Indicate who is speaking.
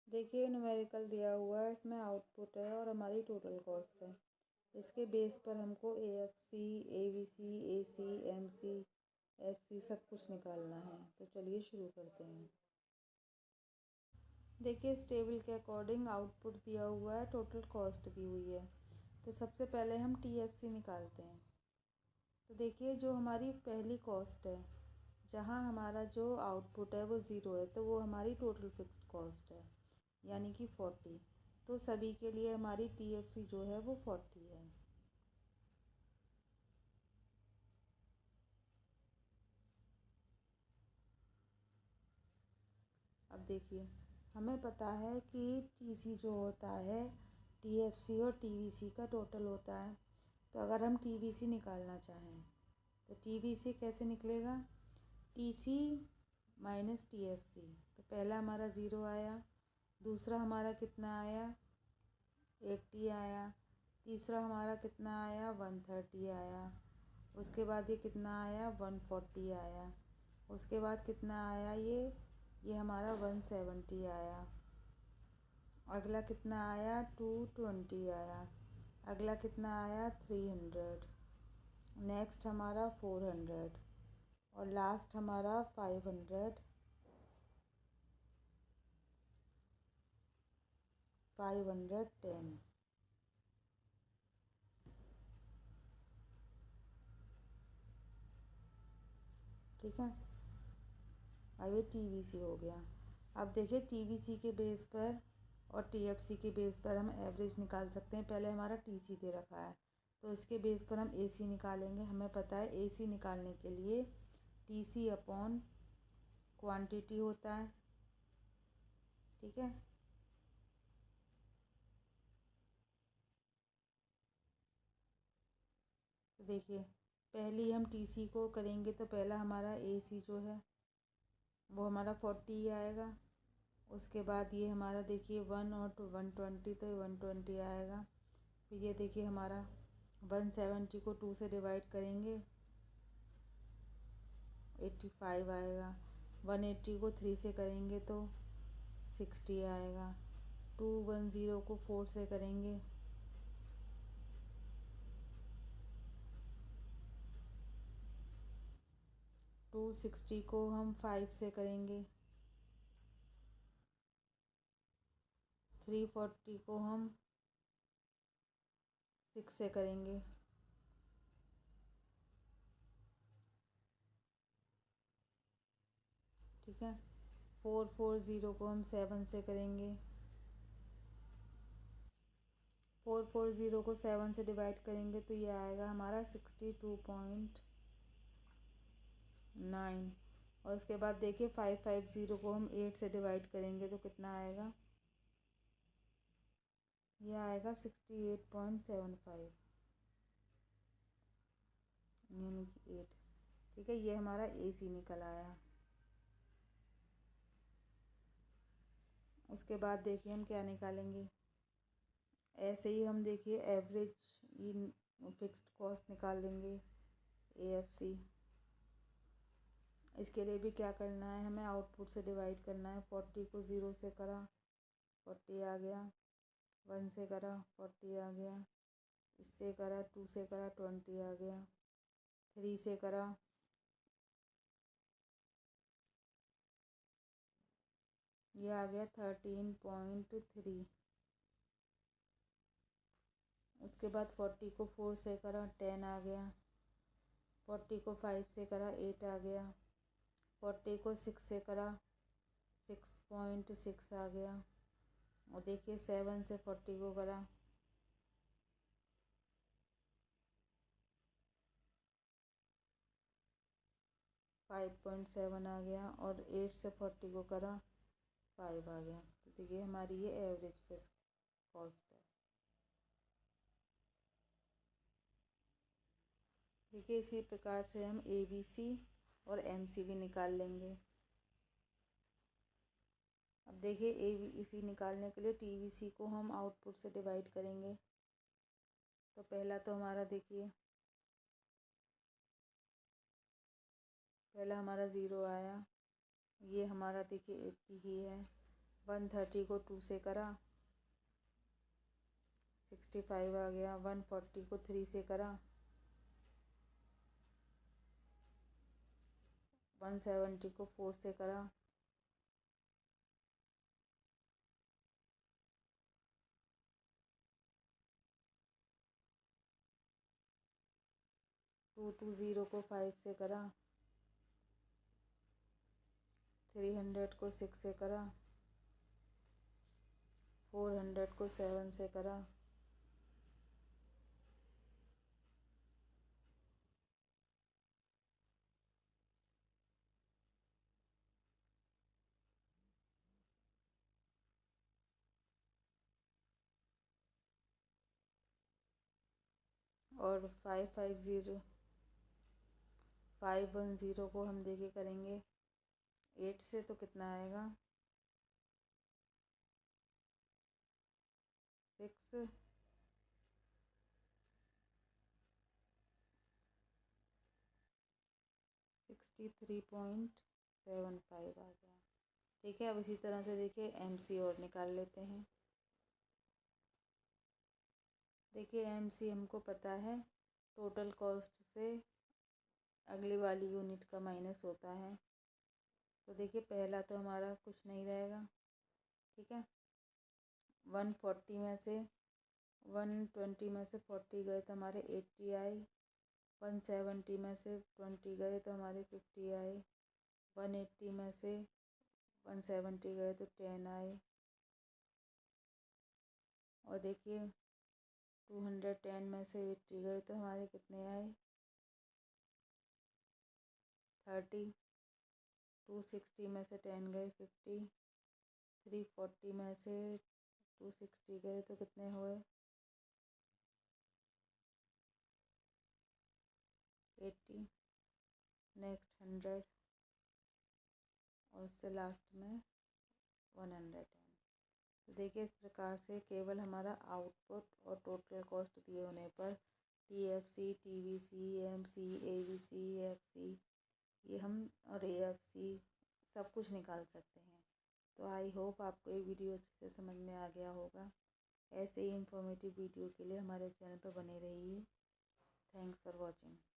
Speaker 1: देखिए न्यूमेरिकल दिया हुआ है, इसमें आउटपुट है और हमारी टोटल कॉस्ट है। इसके बेस पर हमको AFC, ABC, AC, MC, FC सब कुछ निकालना है। तो चलिए शुरू करते हैं। देखिए इस टेबल के अकॉर्डिंग आउटपुट दिया हुआ है, टोटल कॉस्ट दी हुई है। तो सबसे पहले हम TFC निकालते हैं। तो देखिए जो हमारी पहली कॉस्ट है, जहाँ हमारा जो आउटपुट है वो ज़ीरो है, तो वो हमारी टोटल फिक्स्ड कॉस्ट है, यानी कि 40। तो सभी के लिए हमारी TFC जो है वो 40 है। अब देखिए हमें पता है कि TC जो होता है TFC और TVC का टोटल होता है। तो अगर हम TVC निकालना चाहें तो TVC कैसे निकलेगा? TC minus TFC। तो पहला हमारा ज़ीरो आया, दूसरा हमारा कितना आया 80 आया, तीसरा हमारा कितना आया 130 आया, उसके बाद ये कितना आया 140 आया, उसके बाद कितना आया ये हमारा 170 आया, अगला कितना आया 220 आया, अगला कितना आया 300, नेक्स्ट हमारा 400 और लास्ट हमारा 500, 510। ठीक है, अब ये TVC हो गया। अब देखिए TVC के बेस पर और TFC के बेस पर हम एवरेज निकाल सकते हैं। पहले हमारा TC दे रखा है, तो इसके बेस पर हम AC निकालेंगे। हमें पता है AC निकालने के लिए TC अपॉन क्वांटिटी होता है। ठीक है, तो देखिए पहली हम TC को करेंगे तो पहला हमारा AC जो है वो हमारा 40 ही आएगा। उसके बाद ये हमारा देखिए 1 और 120, तो 120 आएगा। फिर ये देखिए हमारा 170 को 2 से डिवाइड करेंगे 85 आएगा। 180 को 3 से करेंगे तो 60 आएगा। 210 को 4 से करेंगे 260 को हम 5 से करेंगे 340 को हम 6 से करेंगे। ठीक है, 440 को हम 7 से करेंगे। 440 को 7 से डिवाइड करेंगे तो ये आएगा हमारा 62.9। और उसके बाद देखिए 550 को हम 8 से डिवाइड करेंगे तो कितना आएगा? ये आएगा 68.75, यानी कि 8। ठीक है, ये हमारा AC निकल आया। उसके बाद देखिए हम क्या निकालेंगे। ऐसे ही हम देखिए एवरेज फिक्स्ड कॉस्ट निकाल देंगे AFC। इसके लिए भी क्या करना है, हमें आउटपुट से डिवाइड करना है। 40 को 0 से करा 40 आ गया, 1 से करा 40 आ गया, इससे करा 2 से करा 20 आ गया, 3 से करा ये आ गया 13.3। उसके बाद 40 को 4 से करा 10 आ गया, 40 को 5 से करा 8 आ गया, 40 को 6 से करा 6.6 आ गया, और देखिए 7 से 40 को करा 5.7 आ गया, और 8 से 40 को करा 5 आ गया। तो देखिए हमारी ये एवरेज फिक्स्ड कॉस्ट है। देखिए इसी प्रकार से हम ABC और MC भी निकाल लेंगे। अब देखिए ABC निकालने के लिए TVC को हम आउटपुट से डिवाइड करेंगे। तो पहला तो हमारा देखिए पहला हमारा ज़ीरो आया, ये हमारा देखिए 80 ही है। 130 को 2 से करा 65 आ गया। 140 को 3 से करा 170 को 4 से करा 220 को 5 से करा 300 को 6 से करा 400 को 7 से करा और 510 को हम देखिए करेंगे 8 से तो कितना आएगा 6 63.75 आ गया। ठीक है, अब इसी तरह से देखिए MC और निकाल लेते हैं। देखिए MC हमको पता है टोटल कॉस्ट से अगली वाली यूनिट का माइनस होता है। तो देखिए पहला तो हमारा कुछ नहीं रहेगा। ठीक है, 140 में से 120 में से 40 गए तो हमारे 80 आए। 170 में से 20 गए तो हमारे 50 आए। 180 में से 170 गए तो 10 आए। और देखिए 210 में से 80 गए तो हमारे कितने आए 30। 260 में से 10 गए 50। 340 में से 260 गए तो कितने हुए 80। नेक्स्ट 100 और उससे लास्ट में 110। तो देखिए इस प्रकार से केवल हमारा आउटपुट और टोटल कॉस्ट दिए होने पर TFC, TVC, MC, ABC, FC ये हम और AFC सब कुछ निकाल सकते हैं। तो आई होप आपको ये वीडियो अच्छे से समझ में आ गया होगा। ऐसे ही इंफॉर्मेटिव वीडियो के लिए हमारे चैनल पर बने रहिए। Thanks for watching.